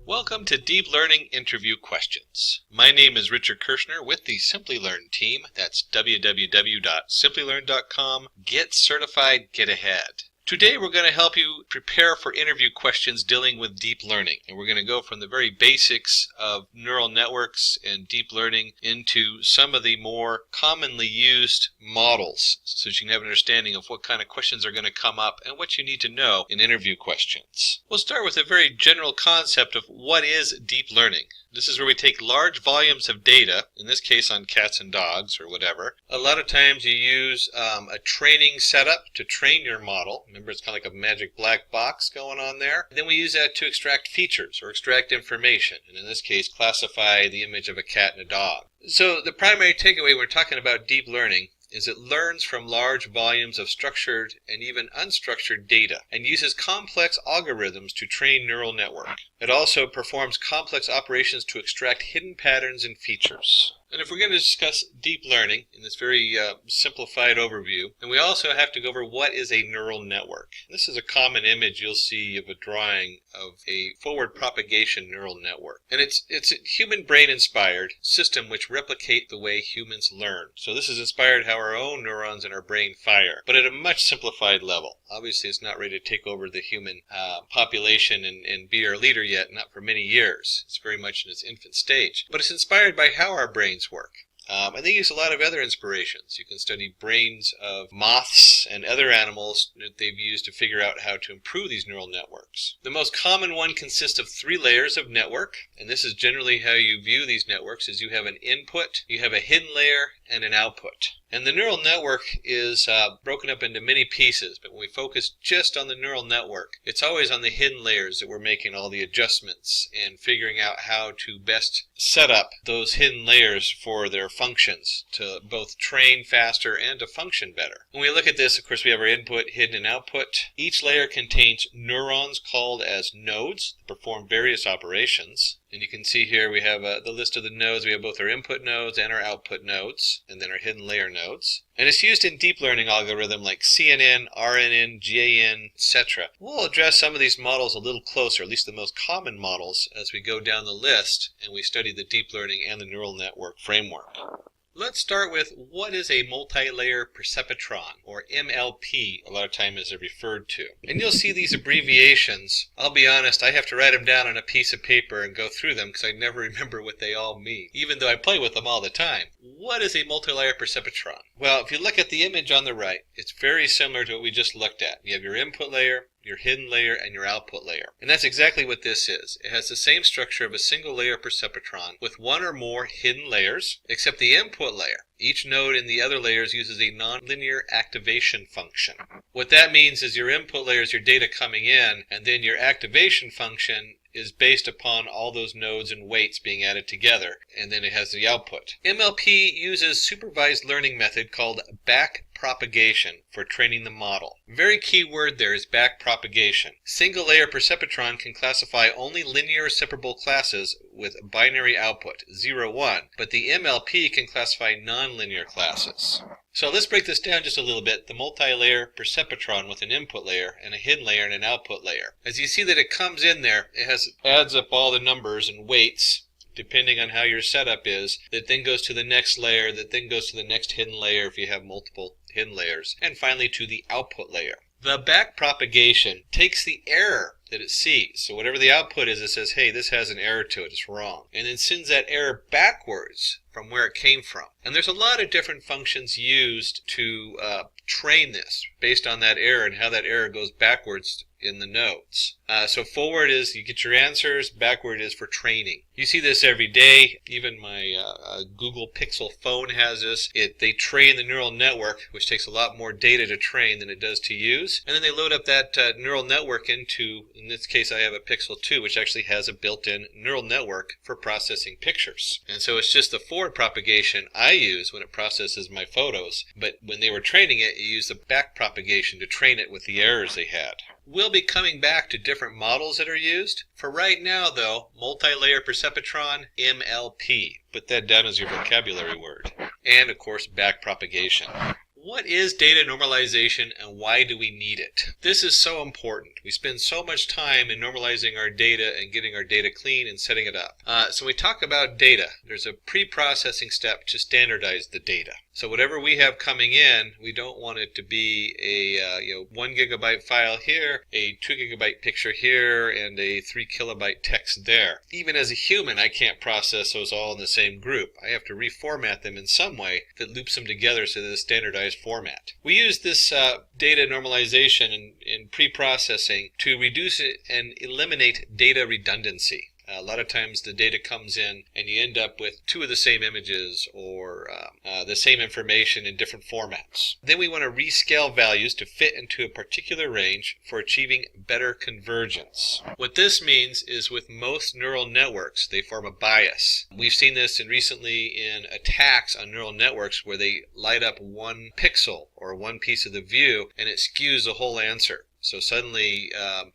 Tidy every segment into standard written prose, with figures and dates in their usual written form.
Welcome to Deep Learning Interview Questions. My name is Richard Kirshner with the Simplilearn team. That's www.simplilearn.com. Get certified, get ahead. Today we're going to help you prepare for interview questions dealing with deep learning. And we're going to go from the very basics of neural networks and deep learning into some of the more commonly used models so that you can have an understanding of what kind of questions are going to come up and what you need to know in interview questions. We'll start with a very general concept of what is deep learning. This is where we take large volumes of data, in this case on cats and dogs or whatever. A lot of times you use a training setup to train your model. Remember, it's kind of like a magic black box going on there. Then we use that to extract features or extract information, and in this case classify the image of a cat and a dog. So the primary takeaway when we're talking about deep learning is it learns from large volumes of structured and even unstructured data and uses complex algorithms to train neural network. It also performs complex operations to extract hidden patterns and features. And if we're going to discuss deep learning in this very simplified overview, then we also have to go over what is a neural network. This is a common image you'll see of a drawing of a forward propagation neural network. And it's a human brain inspired system which replicate the way humans learn. So this is inspired how our own neurons in our brain fire, but at a much simplified level. Obviously it's not ready to take over the human population and be our leader yet, not for many years. It's very much in its infant stage. But it's inspired by how our brains work. And they use a lot of other inspirations. You can study brains of moths and other animals that they've used to figure out how to improve these neural networks. The most common one consists of 3 layers of network, and this is generally how you view these networks, is you have an input, you have a hidden layer, and an output. And the neural network is broken up into many pieces, but when we focus just on the neural network, it's always on the hidden layers that we're making all the adjustments and figuring out how to best set up those hidden layers for their functions to both train faster and to function better. When we look at this, of course, we have our input, hidden, and output. Each layer contains neurons called as nodes that perform various operations. And you can see here we have the list of the nodes. We have both our input nodes and our output nodes, and then our hidden layer nodes. And it's used in deep learning algorithms like CNN, RNN, GAN, etc. We'll address some of these models a little closer, at least the most common models, as we go down the list and we study the deep learning and the neural network framework. Let's start with what is a multilayer perceptron, or MLP, a lot of time is referred to. And you'll see these abbreviations. I'll be honest, I have to write them down on a piece of paper and go through them because I never remember what they all mean, even though I play with them all the time. What is a multilayer perceptron? Well, if you look at the image on the right, it's very similar to what we just looked at. You have your input layer, your hidden layer, and your output layer. And that's exactly what this is. It has the same structure of a single layer perceptron with one or more hidden layers, except the input layer. Each node in the other layers uses a nonlinear activation function. What that means is your input layer is your data coming in, and then your activation function is based upon all those nodes and weights being added together, and then it has the output. MLP uses supervised learning method called backpropagation for training the model. Very key word there is backpropagation. Single layer perceptron can classify only linear separable classes with binary output, 0, 1, but the MLP can classify nonlinear classes. So let's break this down just a little bit. The multi-layer perceptron with an input layer and a hidden layer and an output layer. As you see that it comes in there, it adds up all the numbers and weights depending on how your setup is, that then goes to the next layer, that then goes to the next hidden layer if you have multiple hidden layers, and finally to the output layer. The backpropagation takes the error that it sees. So whatever the output is, it says, hey, this has an error to it, it's wrong. And then sends that error backwards from where it came from. And there's a lot of different functions used to train this based on that error and how that error goes backwards in the nodes. So forward is you get your answers, backward is for training. You see this every day. Even my Google Pixel phone has this. They train the neural network, which takes a lot more data to train than it does to use. And then they load up that neural network into, in this case I have a Pixel 2, which actually has a built-in neural network for processing pictures. And so it's just the forward propagation I use when it processes my photos. But when they were training it, you used the back propagation to train it with the errors they had. We'll be coming back to different models that are used. For right now, though, multi-layer perceptron, MLP. Put that down as your vocabulary word. And, of course, backpropagation. What is data normalization and why do we need it? This is so important. We spend so much time in normalizing our data and getting our data clean and setting it up. So when we talk about data, there's a pre-processing step to standardize the data. So whatever we have coming in, we don't want it to be a 1 gigabyte file here, a 2 gigabyte picture here, and a 3 kilobyte text there. Even as a human, I can't process those all in the same group. I have to reformat them in some way that loops them together so that it's standardized format. We use this data normalization in pre-processing to reduce it and eliminate data redundancy. A lot of times the data comes in and you end up with two of the same images or the same information in different formats. Then we want to rescale values to fit into a particular range for achieving better convergence. What this means is with most neural networks, they form a bias. We've seen this recently in attacks on neural networks where they light up one pixel or one piece of the view and it skews the whole answer. So suddenly,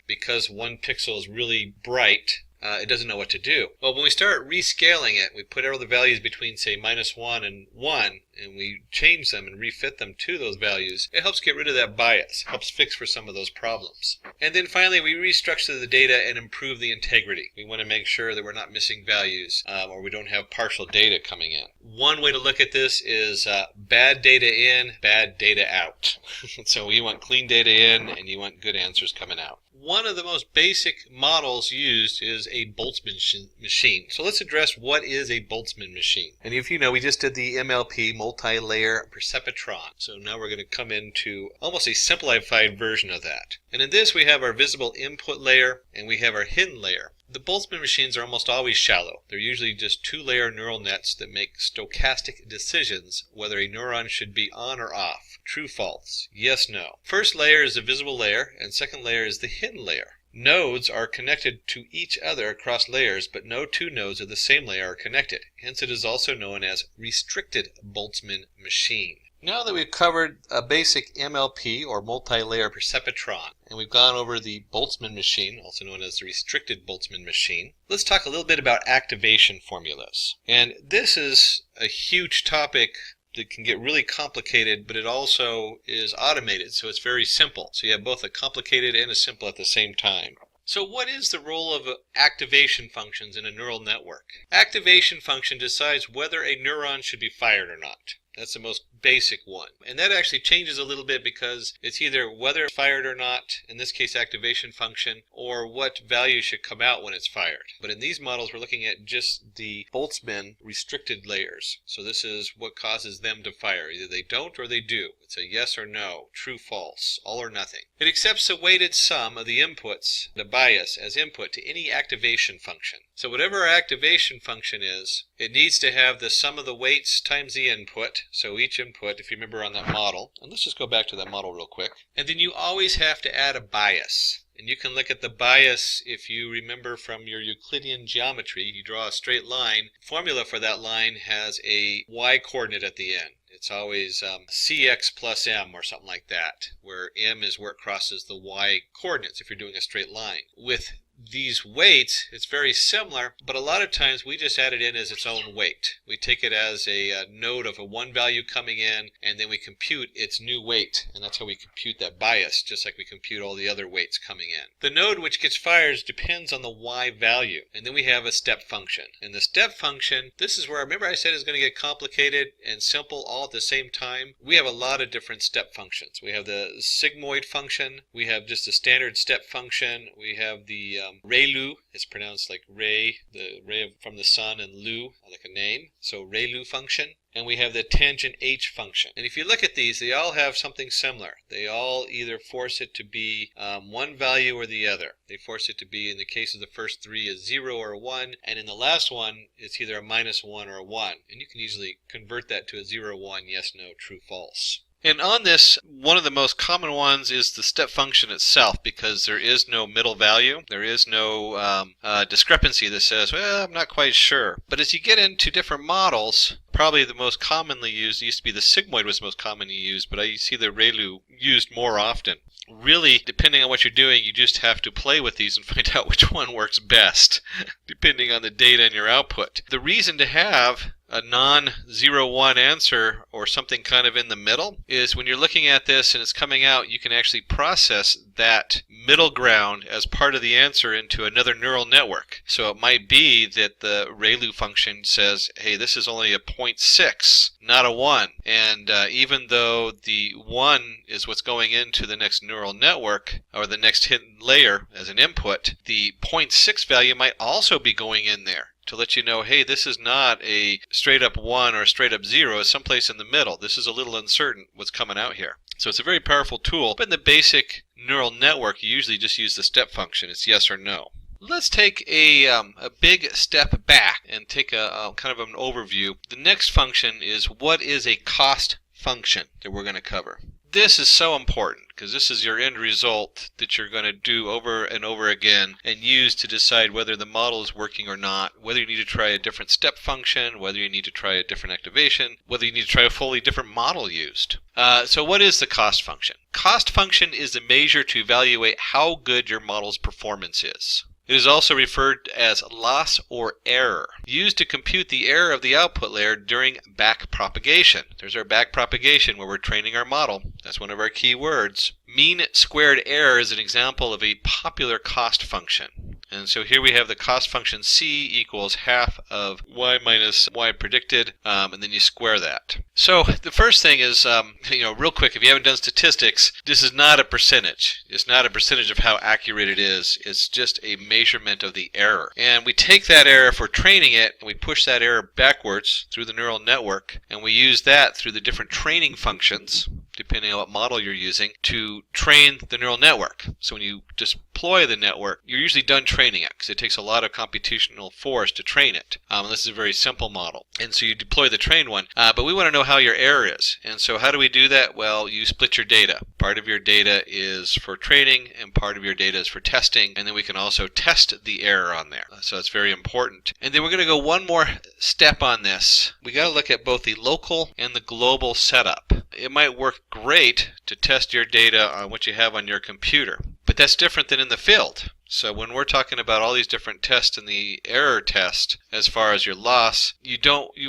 because one pixel is really bright, it doesn't know what to do. Well, when we start rescaling it, we put all the values between, say, -1 and 1, and we change them and refit them to those values. It helps get rid of that bias, helps fix for some of those problems. And then finally, we restructure the data and improve the integrity. We want to make sure that we're not missing values or we don't have partial data coming in. One way to look at this is bad data in, bad data out. So you want clean data in and you want good answers coming out. One of the most basic models used is a Boltzmann machine. So let's address what is a Boltzmann machine. And if you know, we just did the MLP, Multilayer Perceptron. So now we're going to come into almost a simplified version of that. And in this we have our visible input layer and we have our hidden layer. The Boltzmann machines are almost always shallow. They're usually just two-layer neural nets that make stochastic decisions whether a neuron should be on or off. True, false, yes, no. First layer is the visible layer, and second layer is the hidden layer. Nodes are connected to each other across layers, but no two nodes of the same layer are connected. Hence it is also known as restricted Boltzmann machine. Now that we've covered a basic MLP or multi-layer perceptron, and we've gone over the Boltzmann machine, also known as the restricted Boltzmann machine, let's talk a little bit about activation formulas. And this is a huge topic that can get really complicated, but it also is automated, so it's very simple. So you have both a complicated and a simple at the same time. So what is the role of activation functions in a neural network? Activation function decides whether a neuron should be fired or not. That's the most basic one. And that actually changes a little bit because it's either whether it's fired or not, in this case activation function, or what value should come out when it's fired. But in these models we're looking at just the Boltzmann restricted layers. So this is what causes them to fire. Either they don't or they do. It's a yes or no, true, false, all or nothing. It accepts a weighted sum of the inputs, the bias, as input to any activation function. So whatever our activation function is, it needs to have the sum of the weights times the input. So each input, if you remember on that model, and let's just go back to that model real quick. And then you always have to add a bias. And you can look at the bias if you remember from your Euclidean geometry. You draw a straight line. Formula for that line has a y coordinate at the end. It's always cx plus m or something like that, where m is where it crosses the y coordinates if you're doing a straight line. With these weights, it's very similar, but a lot of times we just add it in as its own weight. We take it as a node of a one value coming in, and then we compute its new weight, and that's how we compute that bias, just like we compute all the other weights coming in. The node which gets fired depends on the y value, and then we have a step function. And the step function, this is where, remember I said it's going to get complicated and simple all at the same time? We have a lot of different step functions. We have the sigmoid function, we have just a standard step function, we have the ReLU, it's pronounced like ray, the ray from the sun, and lu, like a name, so ReLU function. And we have the tangent h function. And if you look at these, they all have something similar. They all either force it to be one value or the other. They force it to be, in the case of the first three, a 0 or a 1, and in the last one, it's either a -1 or a 1. And you can easily convert that to a 0, 1, yes, no, true, false. And on this, one of the most common ones is the step function itself, because there is no middle value. There is no discrepancy that says, well, I'm not quite sure. But as you get into different models, probably the most commonly used, it used to be the sigmoid was most commonly used, but I see the ReLU used more often. Really, depending on what you're doing, you just have to play with these and find out which one works best, depending on the data and your output. The reason to have a non-0-1 answer or something kind of in the middle is when you're looking at this and it's coming out, you can actually process that middle ground as part of the answer into another neural network. So it might be that the ReLU function says, hey, this is only a 0.6, not a 1. And even though the 1 is what's going into the next neural network or the next hidden layer as an input, the 0.6 value might also be going in there to let you know, hey, this is not a straight up 1 or a straight up 0, it's someplace in the middle. This is a little uncertain what's coming out here. So it's a very powerful tool, but in the basic neural network, you usually just use the step function. It's yes or no. Let's take a big step back and take a kind of an overview. The next function is what is a cost function that we're going to cover. This is so important because this is your end result that you're going to do over and over again and use to decide whether the model is working or not, whether you need to try a different step function, whether you need to try a different activation, whether you need to try a fully different model used. So what is the cost function? Cost function is a measure to evaluate how good your model's performance is. It is also referred as loss or error, used to compute the error of the output layer during backpropagation. There's our backpropagation where we're training our model. That's one of our key words. Mean squared error is an example of a popular cost function. And so here we have the cost function C equals half of y minus y predicted, and then you square that. So the first thing is, real quick, if you haven't done statistics, this is not a percentage. It's not a percentage of how accurate it is. It's just a measurement of the error. And we take that error for training it, and we push that error backwards through the neural network, and we use that through the different training functions, depending on what model you're using, to train the neural network. So when you deploy the network, you're usually done training it because it takes a lot of computational force to train it. This is a very simple model. And so you deploy the trained one, but we want to know how your error is. And so how do we do that? Well, you split your data. Part of your data is for training and part of your data is for testing, and then we can also test the error on there. So it's very important. And then we're going to go one more step on this. We got to look at both the local and the global setup. It might work great to test your data on what you have on your computer, but that's different than in the field. So when we're talking about all these different tests in the error test, as far as your loss, you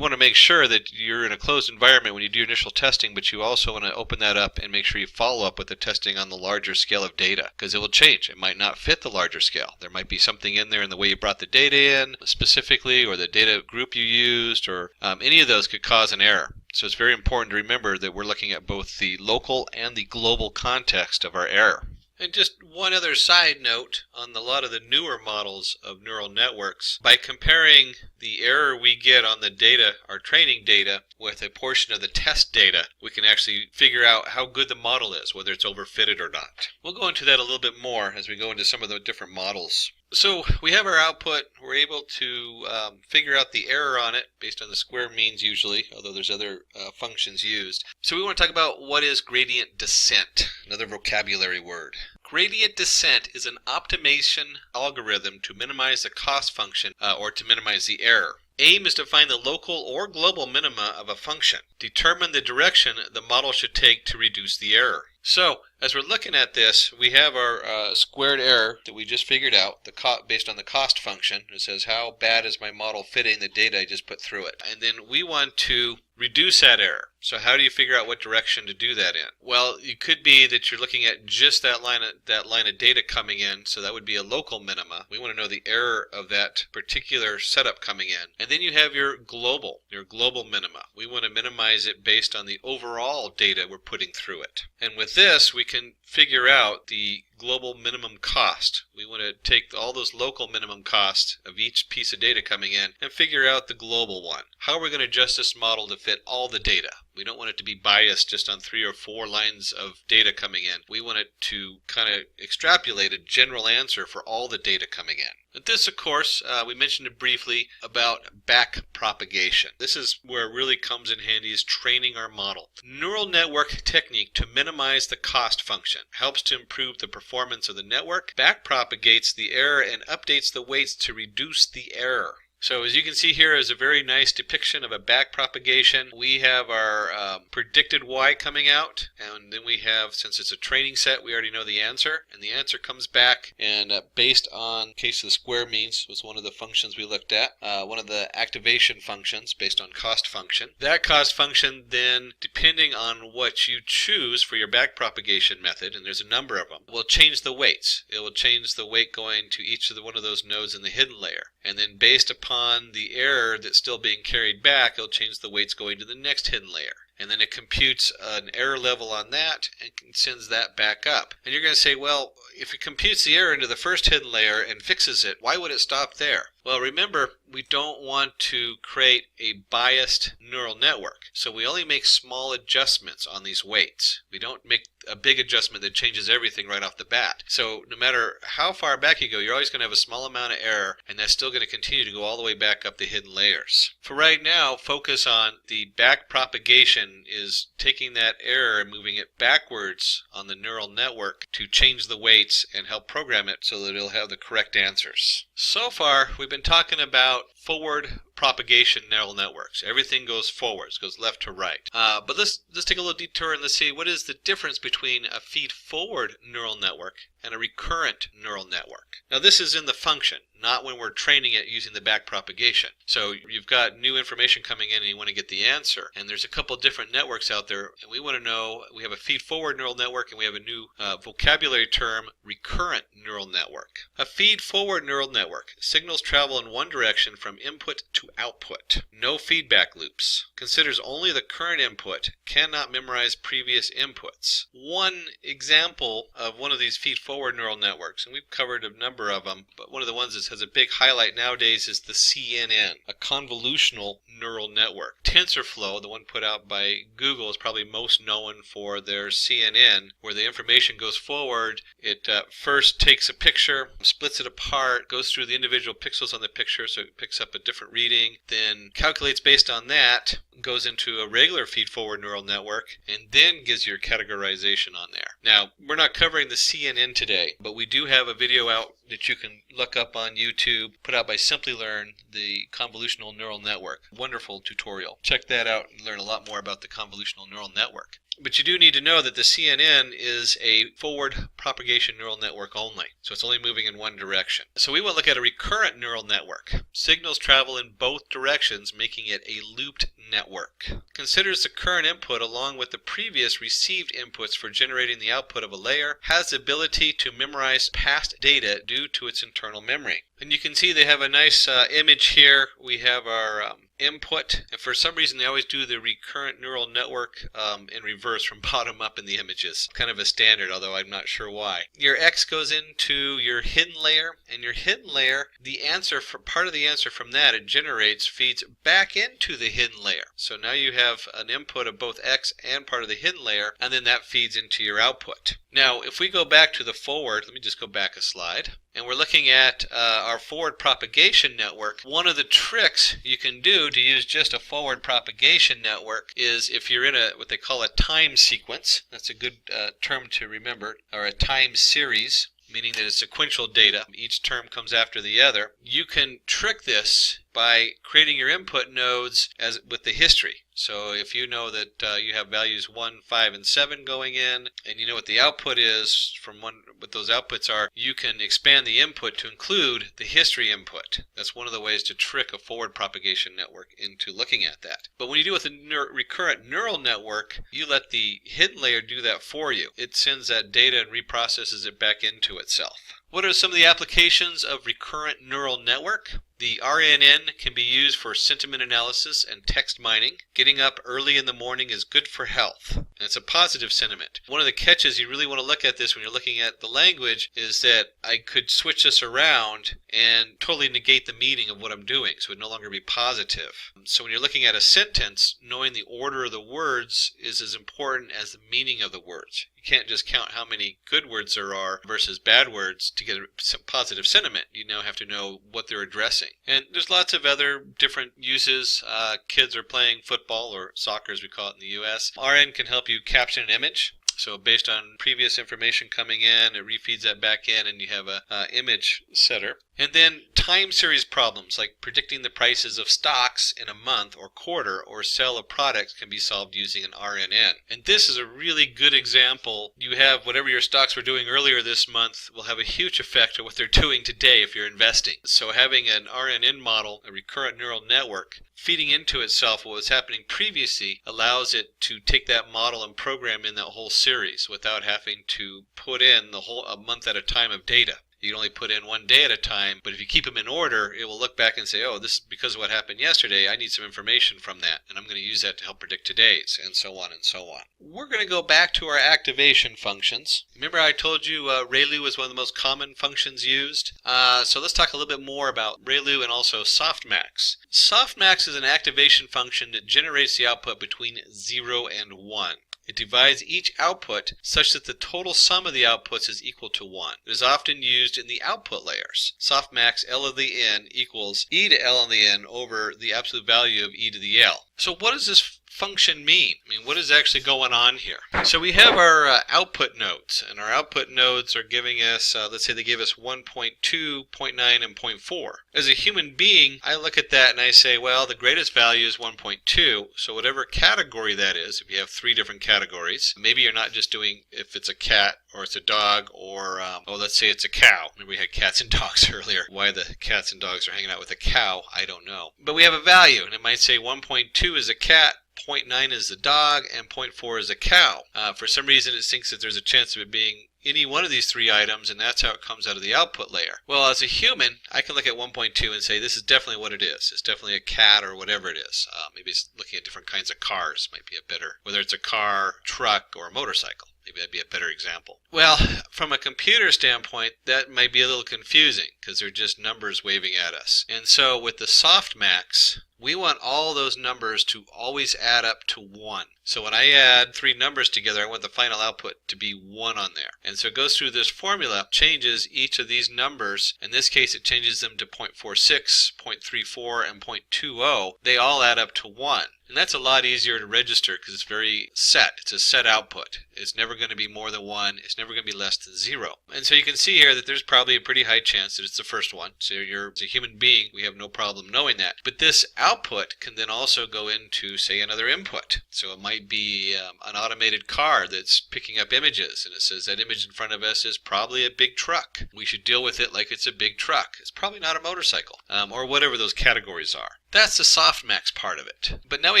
want to make sure that you're in a closed environment when you do your initial testing, but you also want to open that up and make sure you follow up with the testing on the larger scale of data, because it will change. It might not fit the larger scale. There might be something in there in the way you brought the data in specifically, or the data group you used, or any of those could cause an error. So it's very important to remember that we're looking at both the local and the global context of our error. And just one other side note on a lot of the newer models of neural networks, by comparing the error we get on the data, our training data, with a portion of the test data, we can actually figure out how good the model is, whether it's overfitted or not. We'll go into that a little bit more as we go into some of the different models. So we have our output. We're able to figure out the error on it based on the square means usually, although there's other functions used. So we want to talk about what is gradient descent, another vocabulary word. Gradient descent is an optimization algorithm to minimize the cost function or to minimize the error. Aim is to find the local or global minima of a function. Determine the direction the model should take to reduce the error. So, as we're looking at this, we have our squared error that we just figured out based on the cost function. It says, how bad is my model fitting the data I just put through it? And then we want to reduce that error. So how do you figure out what direction to do that in? Well, it could be that you're looking at just that line of data coming in, so that would be a local minima. We want to know the error of that particular setup coming in. And then you have your global minima. We want to minimize it based on the overall data we're putting through it. And with this, we can figure out the global minimum cost. We want to take all those local minimum costs of each piece of data coming in and figure out the global one. How are we going to adjust this model to fit all the data? We don't want it to be biased just on 3 or 4 lines of data coming in. We want it to kind of extrapolate a general answer for all the data coming in. But this, of course, we mentioned it briefly about backpropagation. This is where it really comes in handy, is training our model. Neural network technique to minimize the cost function helps to improve the performance of the network, backpropagates the error, and updates the weights to reduce the error. So as you can see here is a very nice depiction of a backpropagation. We have our predicted y coming out, and then we have, since it's a training set, we already know the answer, and the answer comes back, and based on, in case of the square means was one of the functions we looked at, one of the activation functions based on cost function. That cost function then, depending on what you choose for your backpropagation method, and there's a number of them, will change the weights. It will change the weight going to each of one of those nodes in the hidden layer. And then based upon the error that's still being carried back, it'll change the weights going to the next hidden layer. And then it computes an error level on that and sends that back up. And you're going to say, well, if it computes the error into the first hidden layer and fixes it, why would it stop there? Well, remember, we don't want to create a biased neural network. So we only make small adjustments on these weights. We don't make a big adjustment that changes everything right off the bat. So no matter how far back you go, you're always going to have a small amount of error, and that's still going to continue to go all the way back up the hidden layers. For right now, focus on the backpropagation is taking that error and moving it backwards on the neural network to change the weights and help program it so that it'll have the correct answers. So far, we've been talking about forward propagation neural networks. Everything goes forwards, goes left to right. But let's take a little detour and let's see what is the difference between a feed-forward neural network and a recurrent neural network. Now this is in the function, not when we're training it using the backpropagation. So you've got new information coming in and you want to get the answer. And there's a couple different networks out there, and we want to know, we have a feed-forward neural network and we have a new vocabulary term, recurrent neural network. A feed-forward neural network. Signals travel in one direction from input to output. No feedback loops. Considers only the current input. Cannot memorize previous inputs. One example of one of these feed-forward neural networks, and we've covered a number of them, but one of the ones that has a big highlight nowadays is the CNN, a convolutional neural network. TensorFlow, the one put out by Google, is probably most known for their CNN, where the information goes forward. It first takes a picture, splits it apart, goes through the individual pixels on the picture so it picks up a different reading, then calculates based on that, goes into a regular feed-forward neural network, and then gives your categorization on there. Now, we're not covering the CNN today, but we do have a video out that you can look up on YouTube, put out by Simplilearn, the convolutional neural network. Wonderful tutorial. Check that out and learn a lot more about the convolutional neural network. But you do need to know that the CNN is a forward propagation neural network only. So it's only moving in one direction. So we want to look at a recurrent neural network. Signals travel in both directions, making it a looped network. Considers the current input along with the previous received inputs for generating the output of a layer. Has the ability to memorize past data due to its internal memory. And you can see they have a nice image here. We have our input, and for some reason they always do the recurrent neural network in reverse from bottom up in the images. Kind of a standard, although I'm not sure why. Your X goes into your hidden layer, and your hidden layer, the answer for part of the answer from that it generates feeds back into the hidden layer. So now you have an input of both X and part of the hidden layer, and then that feeds into your output. Now if we go back to the forward, let me just go back a slide, and we're looking at our forward propagation network. One of the tricks you can do to use just a forward propagation network is if you're in what they call a time sequence. That's a good term to remember, or a time series, meaning that it's sequential data. Each term comes after the other. You can trick this by creating your input nodes with the history. So if you know that you have values 1, 5, and 7 going in, and you know what the output is from what those outputs are, you can expand the input to include the history input. That's one of the ways to trick a forward propagation network into looking at that. But when you do it with a recurrent neural network, you let the hidden layer do that for you. It sends that data and reprocesses it back into itself. What are some of the applications of recurrent neural network? The RNN can be used for sentiment analysis and text mining. Getting up early in the morning is good for health. And it's a positive sentiment. One of the catches you really want to look at this when you're looking at the language is that I could switch this around and totally negate the meaning of what I'm doing, so it would no longer be positive. So when you're looking at a sentence, knowing the order of the words is as important as the meaning of the words. You can't just count how many good words there are versus bad words to get a positive sentiment. You now have to know what they're addressing. And there's lots of other different uses. Kids are playing football, or soccer as we call it in the US. RN can help you caption an image. So based on previous information coming in, it refeeds that back in and you have a image setter. And then time series problems like predicting the prices of stocks in a month or quarter or sale of products can be solved using an RNN. And this is a really good example. You have whatever your stocks were doing earlier this month will have a huge effect on what they're doing today if you're investing. So having an RNN model, a recurrent neural network, feeding into itself what was happening previously allows it to take that model and program in that whole series without having to put in a month at a time of data. You can only put in one day at a time, but if you keep them in order, it will look back and say, oh, this is because of what happened yesterday. I need some information from that, and I'm going to use that to help predict today's, and so on and so on. We're going to go back to our activation functions. Remember I told you ReLU is one of the most common functions used? So let's talk a little bit more about ReLU and also softmax. Softmax is an activation function that generates the output between 0 and 1. It divides each output such that the total sum of the outputs is equal to 1. It is often used in the output layers. Softmax L of the n equals e to L of the n over the absolute value of e to the L. So what does this function mean? I mean, what is actually going on here? So we have our output nodes, and our output nodes are giving us, let's say they give us 1.2, 0.9, and 0.4. As a human being, I look at that and I say, well, the greatest value is 1.2, so whatever category that is, if you have 3 different categories, maybe you're not just doing if it's a cat or it's a dog or, let's say it's a cow. Remember we had cats and dogs earlier. Why the cats and dogs are hanging out with a cow, I don't know. But we have a value, and it might say 1.2 is a cat, 0.9 is the dog, and 0.4 is a cow. For some reason it thinks that there's a chance of it being any one of these 3 items, and that's how it comes out of the output layer. Well, as a human, I can look at 1.2 and say this is definitely what it is. It's definitely a cat or whatever it is. Maybe it's looking at different kinds of cars might be a better, whether it's a car, truck, or a motorcycle. Maybe that'd be a better example. Well, from a computer standpoint, that might be a little confusing because they're just numbers waving at us. And so with the softmax, we want all those numbers to always add up to 1. So when I add 3 numbers together, I want the final output to be 1 on there. And so it goes through this formula, changes each of these numbers. In this case, it changes them to 0.46, 0.34, and 0.20. They all add up to 1. And that's a lot easier to register because it's very set. It's a set output. It's never going to be more than 1. It's never going to be less than 0. And so you can see here that there's probably a pretty high chance that it's the first one. So as a human being, we have no problem knowing that. But this output can then also go into, say, another input. So it might be an automated car that's picking up images, and it says that image in front of us is probably a big truck. We should deal with it like it's a big truck. It's probably not a motorcycle, or whatever those categories are. That's the softmax part of it. But now we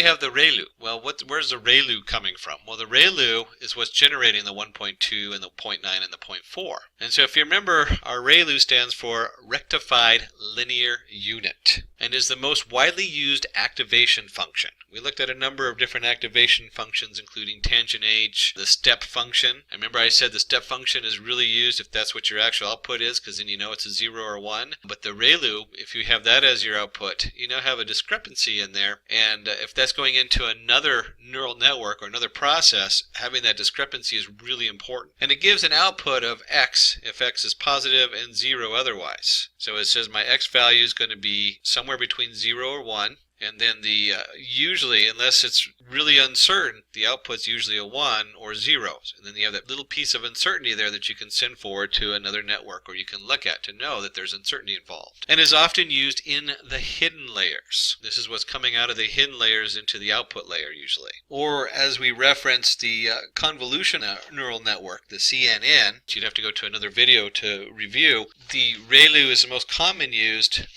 have the ReLU. Well, where's the ReLU coming from? Well, the ReLU is what's generating the 1.2 and the 0.9 and the 0.4. And so if you remember, our ReLU stands for Rectified Linear Unit and is the most widely used activation function. We looked at a number of different activation functions, including tangent H, the step function. I remember I said the step function is really used if that's what your actual output is, because then you know it's a 0 or 1. But the ReLU, if you have that as your output, you now have a discrepancy in there, and if that's going into another neural network or another process, having that discrepancy is really important. And it gives an output of x if x is positive and 0 otherwise. So it says my x value is going to be somewhere between 0 or 1. And then usually, unless it's really uncertain, the output's usually a 1 or 0. And then you have that little piece of uncertainty there that you can send forward to another network, or you can look at to know that there's uncertainty involved. And is often used in the hidden layers. This is what's coming out of the hidden layers into the output layer usually. Or as we referenced the convolution neural network, the CNN, which you'd have to go to another video to review, the ReLU is the most common used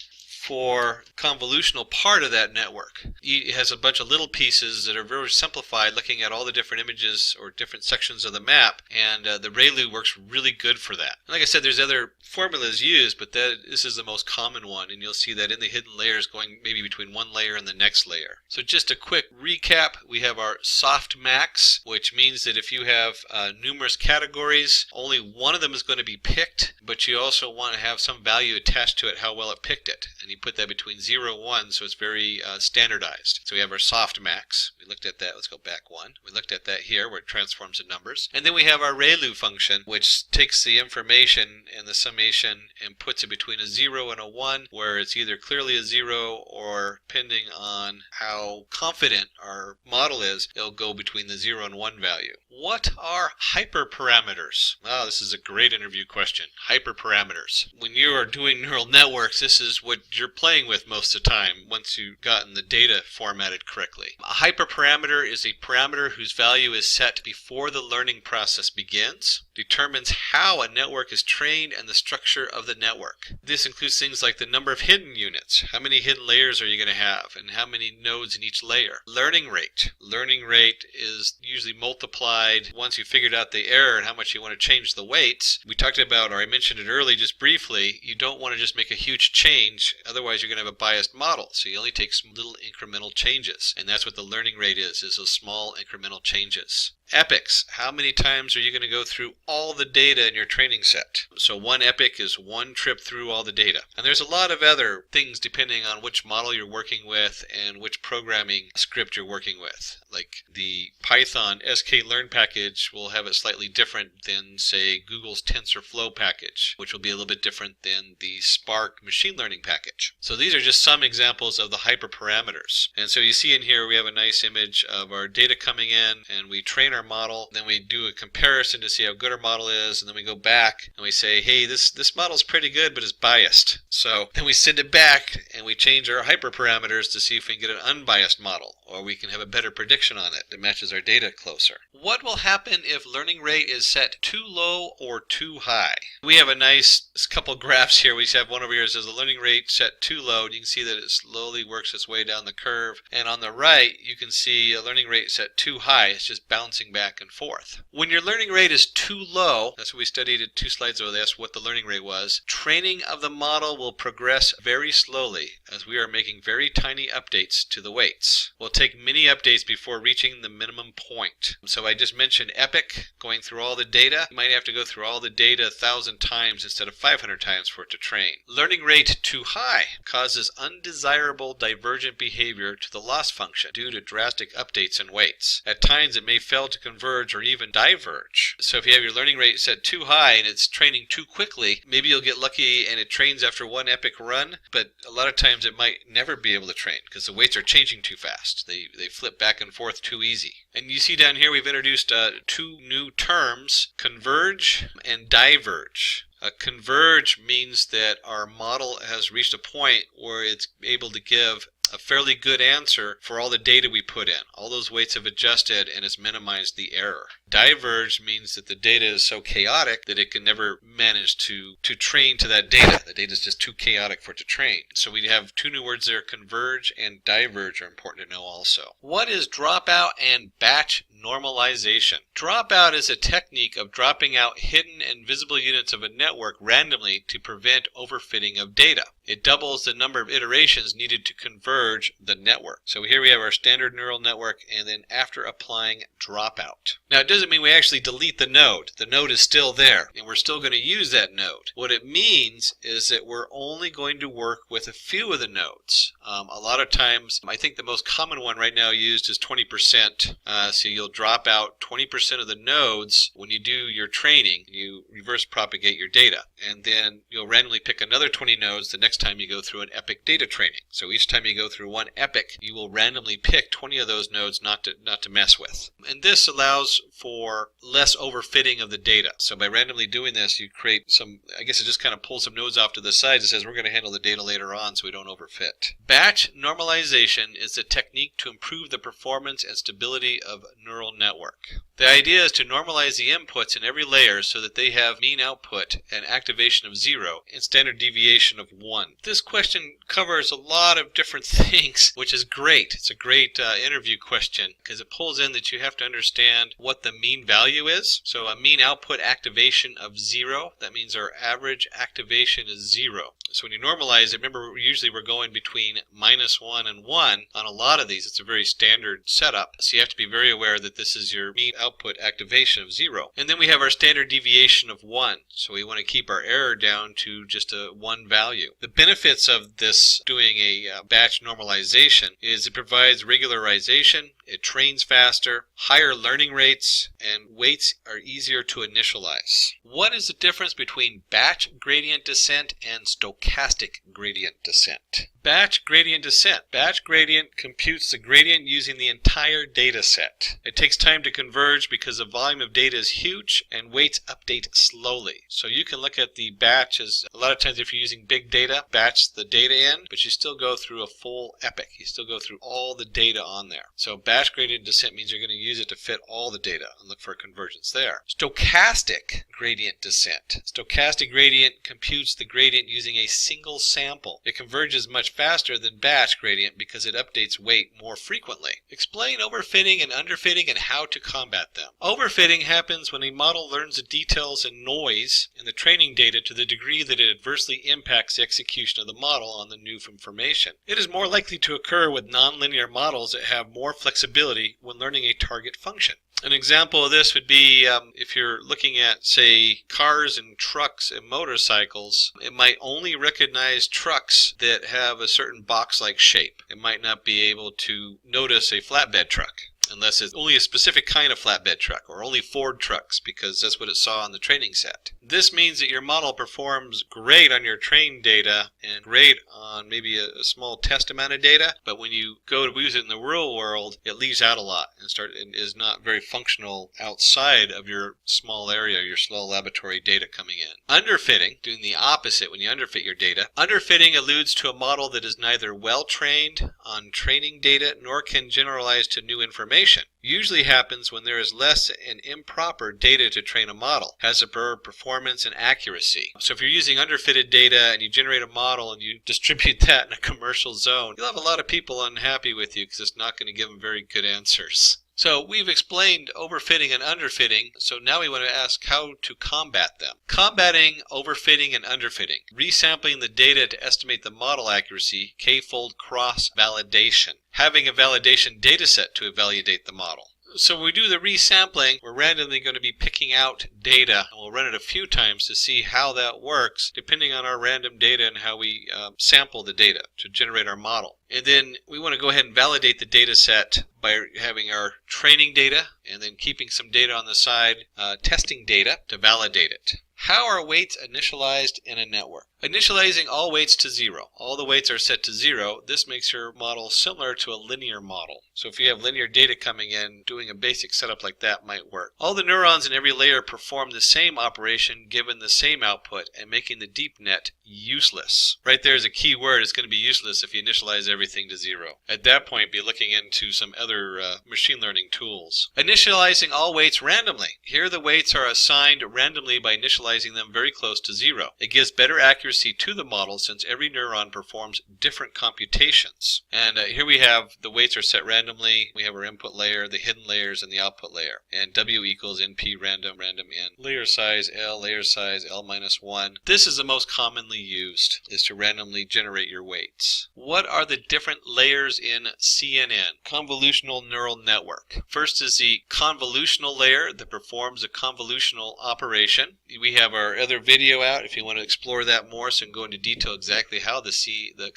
for convolutional part of that network. It has a bunch of little pieces that are very simplified, looking at all the different images or different sections of the map, and the ReLU works really good for that. And like I said, there's other formulas used, but this is the most common one, and you'll see that in the hidden layers going maybe between one layer and the next layer. So just a quick recap, we have our softmax, which means that if you have numerous categories, only one of them is going to be picked, but you also want to have some value attached to it, how well it picked it. And you put that between 0 and 1, so it's very standardized. So we have our softmax. We looked at that. Let's go back one. We looked at that here where it transforms the numbers. And then we have our ReLU function, which takes the information and the sum approximation and puts it between a 0 and a 1, where it's either clearly a 0 or, depending on how confident our model is, it'll go between the 0 and 1 value. What are hyperparameters? Oh, this is a great interview question. Hyperparameters. When you are doing neural networks, this is what you're playing with most of the time once you've gotten the data formatted correctly. A hyperparameter is a parameter whose value is set before the learning process begins, determines how a network is trained and the structure of the network. This includes things like the number of hidden units. How many hidden layers are you going to have, and how many nodes in each layer? Learning rate. Learning rate is usually multiplied once you figured out the error and how much you want to change the weights. We talked about, or I mentioned it early just briefly, you don't want to just make a huge change, otherwise you're going to have a biased model. So you only take some little incremental changes, and that's what the learning rate is those small incremental changes. Epochs. How many times are you going to go through all the data in your training set? So one epoch is one trip through all the data. And there's a lot of other things depending on which model you're working with and which programming script you're working with. Like the Python sklearn package will have it slightly different than, say, Google's TensorFlow package, which will be a little bit different than the Spark machine learning package. So these are just some examples of the hyperparameters. And so you see in here we have a nice image of our data coming in, and we train our model, then we do a comparison to see how good our model is, and then we go back and we say, hey, this model's pretty good, but it's biased. So then we send it back and we change our hyperparameters to see if we can get an unbiased model, or we can have a better prediction on it that matches our data closer. What will happen if learning rate is set too low or too high? We have a nice couple graphs here. We have one over here that says the learning rate set too low, and you can see that it slowly works its way down the curve. And on the right, you can see a learning rate set too high. It's just bouncing back and forth. When your learning rate is too low, that's what we studied at 2 slides ago, that's what the learning rate was, training of the model will progress very slowly as we are making very tiny updates to the weights. We'll take many updates before reaching the minimum point. So I just mentioned Epoch, going through all the data. You might have to go through all the data 1,000 times instead of 500 times for it to train. Learning rate too high causes undesirable divergent behavior to the loss function due to drastic updates in weights. At times it may fail to converge or even diverge. So if you have your learning rate set too high and it's training too quickly, maybe you'll get lucky and it trains after one epoch run, but a lot of times it might never be able to train because the weights are changing too fast. They flip back and forth too easy. And you see down here we've introduced two new terms, converge and diverge. Converge means that our model has reached a point where it's able to give a fairly good answer for all the data we put in. All those weights have adjusted and it's minimized the error. Diverge means that the data is so chaotic that it can never manage to train to that data. The data is just too chaotic for it to train. So we have two new words there, converge and diverge are important to know also. What is dropout and batch normalization? Dropout is a technique of dropping out hidden and visible units of a network randomly to prevent overfitting of data. It doubles the number of iterations needed to converge the network. So here we have our standard neural network, and then after applying dropout. Now it doesn't mean we actually delete the node. The node is still there, and we're still going to use that node. What it means is that we're only going to work with a few of the nodes. A lot of times, I think the most common one right now used is 20%. So you'll drop out 20% of the nodes when you do your training. You reverse propagate your data, and then you'll randomly pick another 20 nodes the next time you go through an epoch data training. So each time you go through one epoch, you will randomly pick 20 of those nodes not to mess with. And this allows for less overfitting of the data. So by randomly doing this, you create some, I guess it just kind of pulls some nodes off to the sides and says we're going to handle the data later on so we don't overfit. Batch normalization is a technique to improve the performance and stability of a neural network. The idea is to normalize the inputs in every layer so that they have mean output and activation of 0 and standard deviation of 1. This question covers a lot of different things, which is great. It's a great interview question because it pulls in that you have to understand what the mean value is. So a mean output activation of 0, that means our average activation is 0. So when you normalize it, remember usually we're going between -1 and 1 on a lot of these. It's a very standard setup. So you have to be very aware that this is your mean output activation of 0. And then we have our standard deviation of 1. So we want to keep our error down to just a 1 value. The benefits of this doing a batch normalization is it provides regularization, it trains faster, higher learning rates, and weights are easier to initialize. What is the difference between batch gradient descent and stochastic gradient descent? Batch gradient descent. Batch gradient computes the gradient using the entire data set. It takes time to converge because the volume of data is huge and weights update slowly. So you can look at the batch as, a lot of times if you're using big data, batch the data in, but you still go through a full epoch. You still go through all the data on there. So batch gradient descent means you're going to use it to fit all the data and look for a convergence there. Stochastic gradient descent. Stochastic gradient computes the gradient using a single sample. It converges much faster than batch gradient because it updates weight more frequently. Explain overfitting and underfitting and how to combat them. Overfitting happens when a model learns the details and noise in the training data to the degree that it adversely impacts the execution of the model on the new information. It is more likely to occur with nonlinear models that have more flexibility when learning a target function. An example of this would be if you're looking at, say, cars and trucks and motorcycles, it might only recognize trucks that have a certain box-like shape. It might not be able to notice a flatbed truck unless it's only a specific kind of flatbed truck or only Ford trucks because that's what it saw on the training set. This means that your model performs great on your trained data and great on maybe a small test amount of data, but when you go to use it in the real world, it leaves out a lot and is not very functional outside of your small area, your small laboratory data coming in. Underfitting, doing the opposite when you underfit your data. Underfitting alludes to a model that is neither well trained on training data nor can generalize to new information. Usually happens when there is less and improper data to train a model, has a poor performance and accuracy. So if you're using underfitted data and you generate a model and you distribute that in a commercial zone, you'll have a lot of people unhappy with you because it's not going to give them very good answers. So we've explained overfitting and underfitting, so now we want to ask how to combat them. Combating overfitting and underfitting. Resampling the data to estimate the model accuracy, k-fold cross-validation. Having a validation data set to validate the model. So when we do the resampling, we're randomly going to be picking out data, and we'll run it a few times to see how that works, depending on our random data and how we sample the data to generate our model. And then we want to go ahead and validate the data set by having our training data, and then keeping some data on the side, testing data to validate it. How are weights initialized in a network? Initializing all weights to 0. All the weights are set to 0. This makes your model similar to a linear model. So if you have linear data coming in, doing a basic setup like that might work. All the neurons in every layer perform the same operation given the same output and making the deep net useless. Right there is a key word. It's going to be useless if you initialize everything to 0. At that point, be looking into some other machine learning tools. Initializing all weights randomly. Here the weights are assigned randomly by initializing them very close to 0. It gives better accuracy to the model since every neuron performs different computations. And here we have the weights are set randomly. We have our input layer, the hidden layers, and the output layer. And W equals NP random, random N. Layer size L minus 1. This is the most commonly used, is to randomly generate your weights. What are the different layers in CNN? Convolutional neural network. First is the convolutional layer that performs a convolutional operation. We have our other video out if you want to explore that more, so we can go into detail exactly how the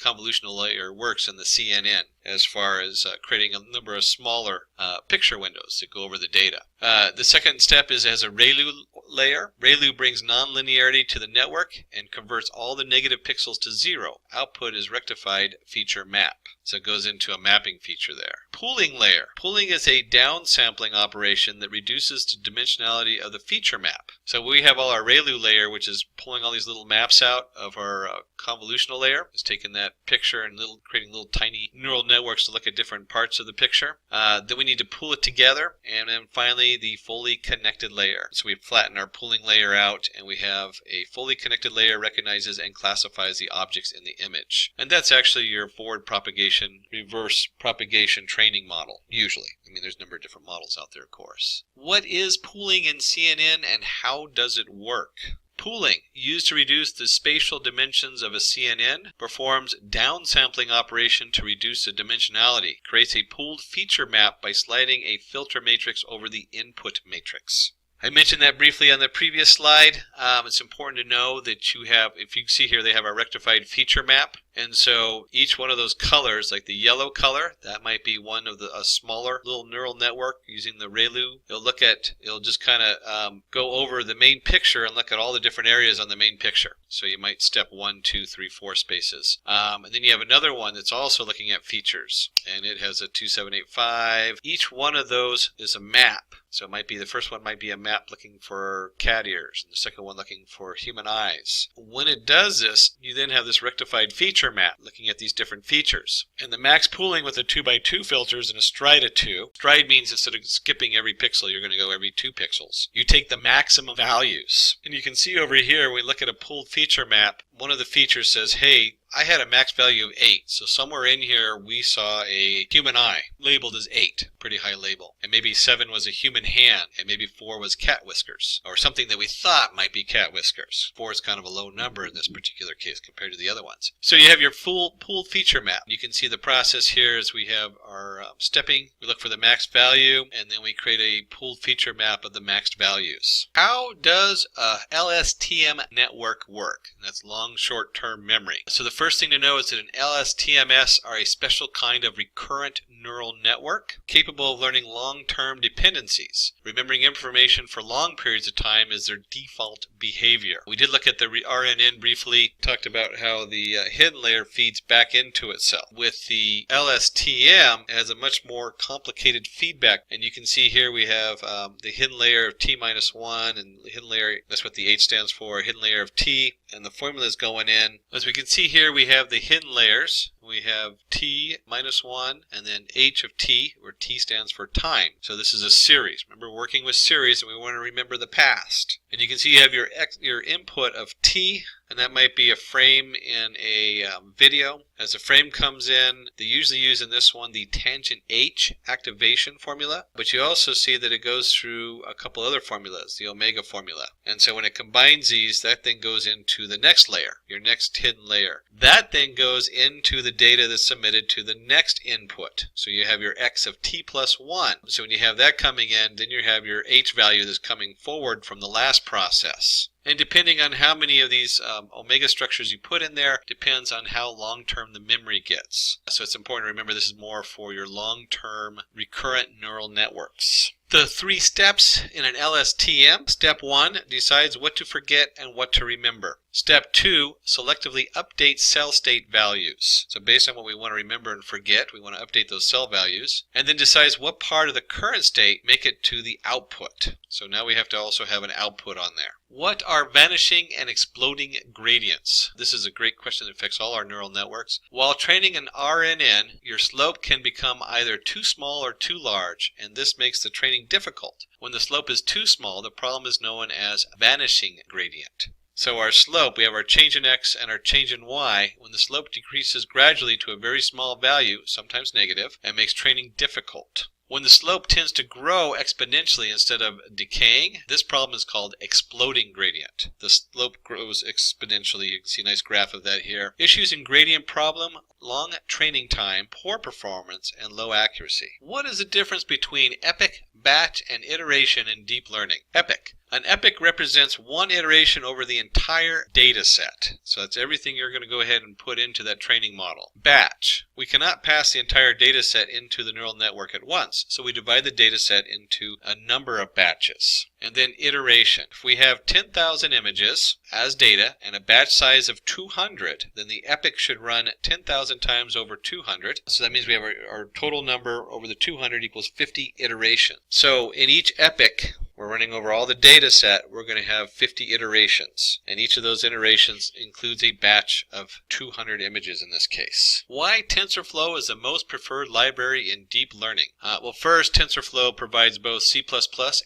convolutional layer works in the CNN as far as creating a number of smaller picture windows that go over the data. The second step is as a ReLU layer. ReLU brings nonlinearity to the network and converts all the negative pixels to 0. Output is rectified feature map. So it goes into a mapping feature there. Pooling layer. Pooling is a downsampling operation that reduces the dimensionality of the feature map. So we have all our ReLU layer, which is pulling all these little maps out of our convolutional layer. It's taking that picture and creating little tiny neural networks to look at different parts of the picture. Then we need to pool it together. And then finally, the fully connected layer. So we flatten our pooling layer out, and we have a fully connected layer recognizes and classifies the objects in the image. And that's actually your forward propagation, reverse propagation training model, usually. I mean, there's a number of different models out there, of course. What is pooling in CNN and how does it work? Pooling, used to reduce the spatial dimensions of a CNN, performs downsampling operation to reduce the dimensionality, creates a pooled feature map by sliding a filter matrix over the input matrix. I mentioned that briefly on the previous slide. It's important to know that you have, if you see here, they have a rectified feature map. And so each one of those colors, like the yellow color, that might be one of a smaller little neural network using the ReLU. It'll just kind of go over the main picture and look at all the different areas on the main picture. So you might step 1, 2, 3, 4 spaces. And then you have another one that's also looking at features, and it has a 2, 7, 8, 5. Each one of those is a map. So it might be, the first one might be a map looking for cat ears, and the second one looking for human eyes. When it does this, you then have this rectified feature map looking at these different features. And the max pooling with a 2x2 filters and a stride of 2. Stride means instead of skipping every pixel, you're going to go every 2 pixels. You take the maximum values. And you can see over here, when we look at a pooled feature map, one of the features says, hey, I had a max value of 8, so somewhere in here we saw a human eye labeled as 8, pretty high label. And maybe 7 was a human hand, and maybe 4 was cat whiskers, or something that we thought might be cat whiskers. 4 is kind of a low number in this particular case compared to the other ones. So you have your full pooled feature map. You can see the process here as we have our stepping. We look for the max value, and then we create a pooled feature map of the maxed values. How does a LSTM network work? And that's long short-term memory. So the first thing to know is that an LSTMs are a special kind of recurrent neural network capable of learning long-term dependencies. Remembering information for long periods of time is their default behavior. We did look at the RNN briefly, talked about how the hidden layer feeds back into itself. With the LSTM, it has a much more complicated feedback, and you can see here we have the hidden layer of t-1, and the hidden layer, that's what the H stands for, hidden layer of t, and the formula is going in. As we can see here, we have the hidden layers. We have t-1 and then h of t, where t stands for time. So this is a series. Remember, we're working with series, and we want to remember the past. And you can see you have your input of t, and that might be a frame in a video. As a frame comes in, they usually use in this one the tangent H activation formula, but you also see that it goes through a couple other formulas, the omega formula. And so when it combines these, that then goes into the next layer, your next hidden layer. That then goes into the data that's submitted to the next input. So you have your x of t plus 1. So when you have that coming in, then you have your h value that's coming forward from the last process. And depending on how many of these omega structures you put in there, depends on how long-term the memory gets. So it's important to remember this is more for your long-term recurrent neural networks. The 3 steps in an LSTM. Step 1 decides what to forget and what to remember. Step 2 selectively updates cell state values. So based on what we want to remember and forget, we want to update those cell values. And then decides what part of the current state make it to the output. So now we have to also have an output on there. What are vanishing and exploding gradients? This is a great question that affects all our neural networks. While training an RNN, your slope can become either too small or too large, and this makes the training difficult. When the slope is too small, the problem is known as vanishing gradient. So our slope, we have our change in x and our change in y. When the slope decreases gradually to a very small value, sometimes negative, it makes training difficult. When the slope tends to grow exponentially instead of decaying, this problem is called exploding gradient. The slope grows exponentially. You can see a nice graph of that here. Issues in gradient problem: long training time, poor performance, and low accuracy. What is the difference between epoch, batch, and iteration in deep learning? Epoch. An epoch represents one iteration over the entire data set. So that's everything you're going to go ahead and put into that training model. Batch. We cannot pass the entire data set into the neural network at once, so we divide the data set into a number of batches. And then iteration. If we have 10,000 images as data and a batch size of 200, then the epoch should run 10,000 times over 200. So that means we have our total number over the 200 equals 50 iterations. So in each epoch, we're running over all the data set, we're going to have 50 iterations. And each of those iterations includes a batch of 200 images in this case. Why TensorFlow is the most preferred library in deep learning? Well, first, TensorFlow provides both C++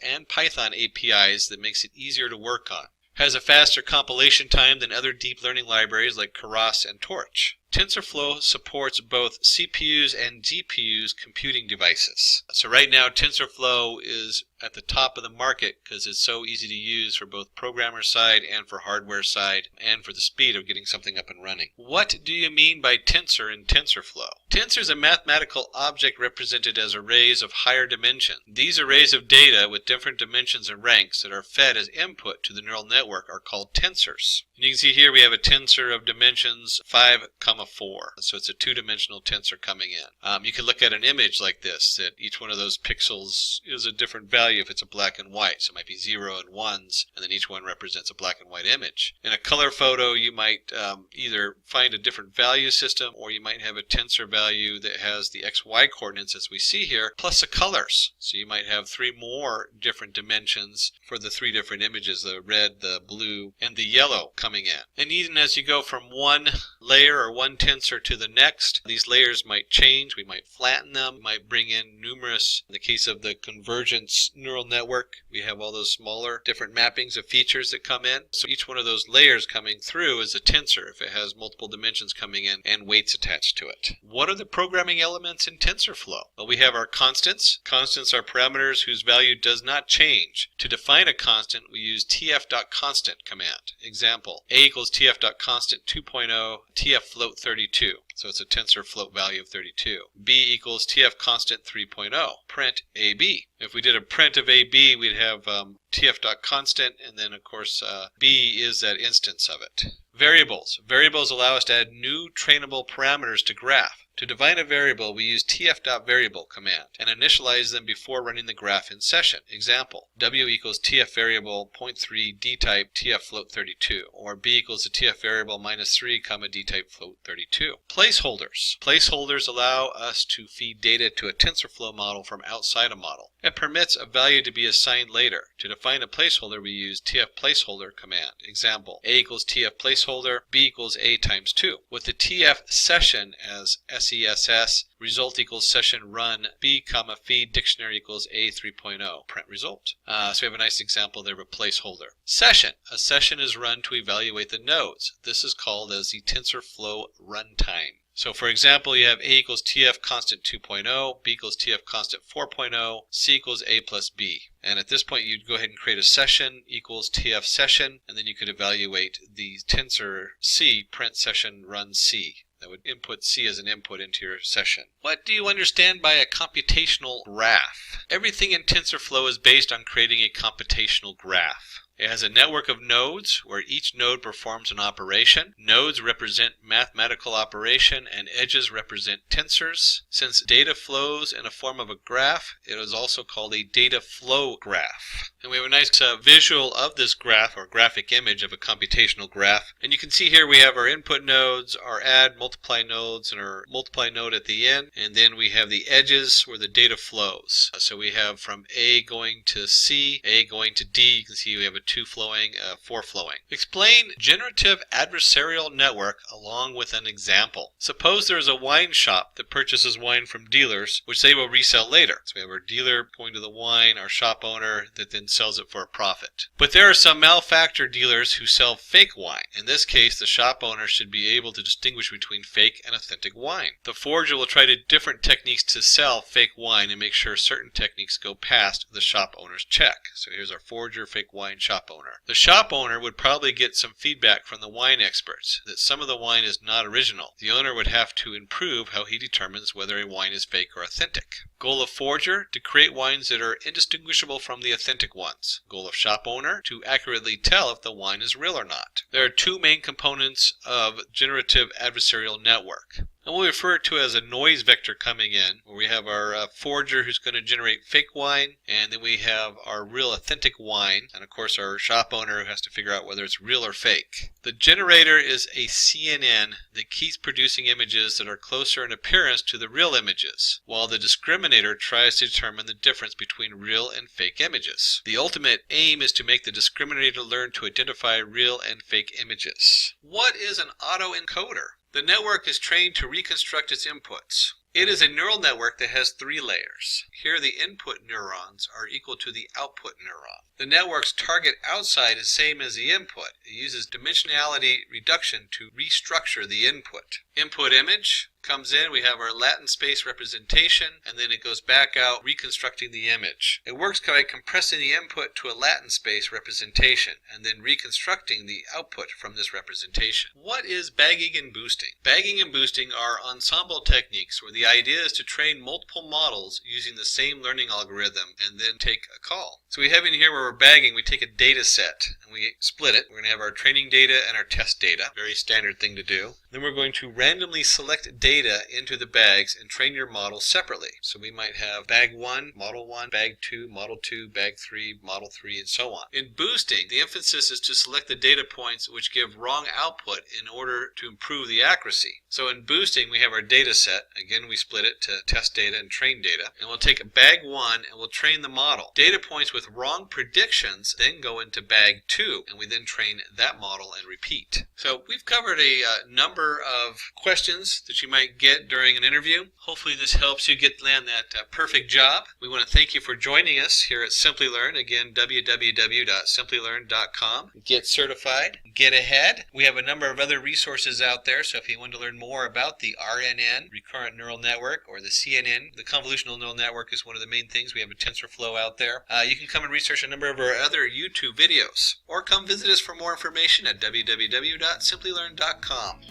and Python APIs that makes it easier to work on. Has a faster compilation time than other deep learning libraries like Keras and Torch. TensorFlow supports both CPUs and GPUs computing devices. So right now TensorFlow is at the top of the market because it's so easy to use for both programmer side and for hardware side and for the speed of getting something up and running. What do you mean by tensor in TensorFlow? Tensor is a mathematical object represented as arrays of higher dimension. These arrays of data with different dimensions and ranks that are fed as input to the neural network are called tensors. And you can see here we have a tensor of dimensions 5, comma 4. So it's a two-dimensional tensor coming in. You can look at an image like this, that each one of those pixels is a different value if it's a black and white. So it might be 0 and 1s, and then each one represents a black and white image. In a color photo, you might either find a different value system, or you might have a tensor value that has the XY coordinates as we see here, plus the colors. So you might have 3 more different dimensions for the 3 different images, the red, the blue, and the yellow coming in. And even as you go from one layer or one tensor to the next, these layers might change. We might flatten them. We might bring in numerous, in the case of the convergence neural network, we have all those smaller different mappings of features that come in. So each one of those layers coming through is a tensor if it has multiple dimensions coming in and weights attached to it. What are the programming elements in TensorFlow? Well, we have our constants. Constants are parameters whose value does not change. To define a constant, we use tf.constant command. Example, a equals tf.constant 2.0 tf_float32. So it's a tensor float value of 32. B equals tf_constant 3.0. Print AB. If we did a print of AB, we'd have tf.constant, and then of course B is that instance of it. Variables. Variables allow us to add new trainable parameters to graph. To define a variable, we use tf.variable command and initialize them before running the graph in session. Example, w equals tf variable 0.3 dtype tf_float32, or b equals the tf variable -3, dtype float32. Placeholders. Placeholders allow us to feed data to a TensorFlow model from outside a model. It permits a value to be assigned later. To define a placeholder, we use tf_placeholder command. Example, a equals tf_placeholder, b equals a times 2. With the tf session as SESS, result equals session run, b, feed dictionary equals a 3.0, print result. So we have a nice example there of a placeholder. Session. A session is run to evaluate the nodes. This is called as the TensorFlow runtime. So for example, you have a equals tf constant 2.0, b equals tf constant 4.0, c equals a plus b. And at this point, you'd go ahead and create a session equals tf session, and then you could evaluate the tensor c, print session run c. That would input C as an input into your session. What do you understand by a computational graph? Everything in TensorFlow is based on creating a computational graph. It has a network of nodes where each node performs an operation. Nodes represent mathematical operation and edges represent tensors. Since data flows in a form of a graph, it is also called a data flow graph. And we have a nice visual of this graph, or graphic image of a computational graph. And you can see here we have our input nodes, our add, multiply nodes, and our multiply node at the end. And then we have the edges where the data flows. So we have from A going to C, A going to D. You can see we have a 2 flowing, 4 flowing. Explain generative adversarial network along with an example. Suppose there is a wine shop that purchases wine from dealers, which they will resell later. So we have our dealer going to the wine, our shop owner that then sells it for a profit. But there are some malefactor dealers who sell fake wine. In this case, the shop owner should be able to distinguish between fake and authentic wine. The forger will try different techniques to sell fake wine and make sure certain techniques go past the shop owner's check. So here's our forger fake wine shop owner. The shop owner would probably get some feedback from the wine experts that some of the wine is not original. The owner would have to improve how he determines whether a wine is fake or authentic. Goal of forger, to create wines that are indistinguishable from the authentic ones. Goal of shop owner, to accurately tell if the wine is real or not. There are 2 main components of generative adversarial network. And we'll refer to it as a noise vector coming in, where we have our forger who's going to generate fake wine, and then we have our real authentic wine, and of course our shop owner who has to figure out whether it's real or fake. The generator is a CNN that keeps producing images that are closer in appearance to the real images, while the discriminator tries to determine the difference between real and fake images. The ultimate aim is to make the discriminator learn to identify real and fake images. What is an autoencoder? The network is trained to reconstruct its inputs. It is a neural network that has 3 layers. Here the input neurons are equal to the output neuron. The network's target outside is same as the input. It uses dimensionality reduction to restructure the input. Input image comes in, we have our Latin space representation, and then it goes back out reconstructing the image. It works by compressing the input to a Latin space representation and then reconstructing the output from this representation. What is bagging and boosting? Bagging and boosting are ensemble techniques where the idea is to train multiple models using the same learning algorithm and then take a call. So we have in here where we're bagging, we take a data set and we split it. We're going to have our training data and our test data. Very standard thing to do. Then we're going to randomly select data into the bags and train your model separately. So we might have bag 1, model 1, bag 2, model 2, bag 3, model 3, and so on. In boosting, the emphasis is to select the data points which give wrong output in order to improve the accuracy. So in boosting, we have our data set. Again, we split it to test data and train data. And we'll take bag 1 and we'll train the model. Data points with wrong predictions then go into bag 2, and we then train that model and repeat. So we've covered a number of questions that you might get during an interview. Hopefully this helps you land that perfect job. We want to thank you for joining us here at Simplilearn. Again, www.simplilearn.com. Get certified, get ahead. We have a number of other resources out there, so if you want to learn more about the RNN, recurrent neural network, or the CNN, the convolutional neural network is one of the main things. We have a TensorFlow out there. You can come and research a number of our other YouTube videos, or come visit us for more information at www.simplilearn.com.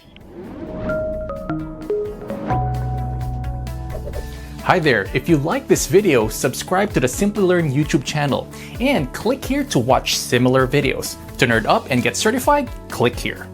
Hi there, if you like this video, subscribe to the Simplilearn YouTube channel and click here to watch similar videos. To nerd up and get certified, click here.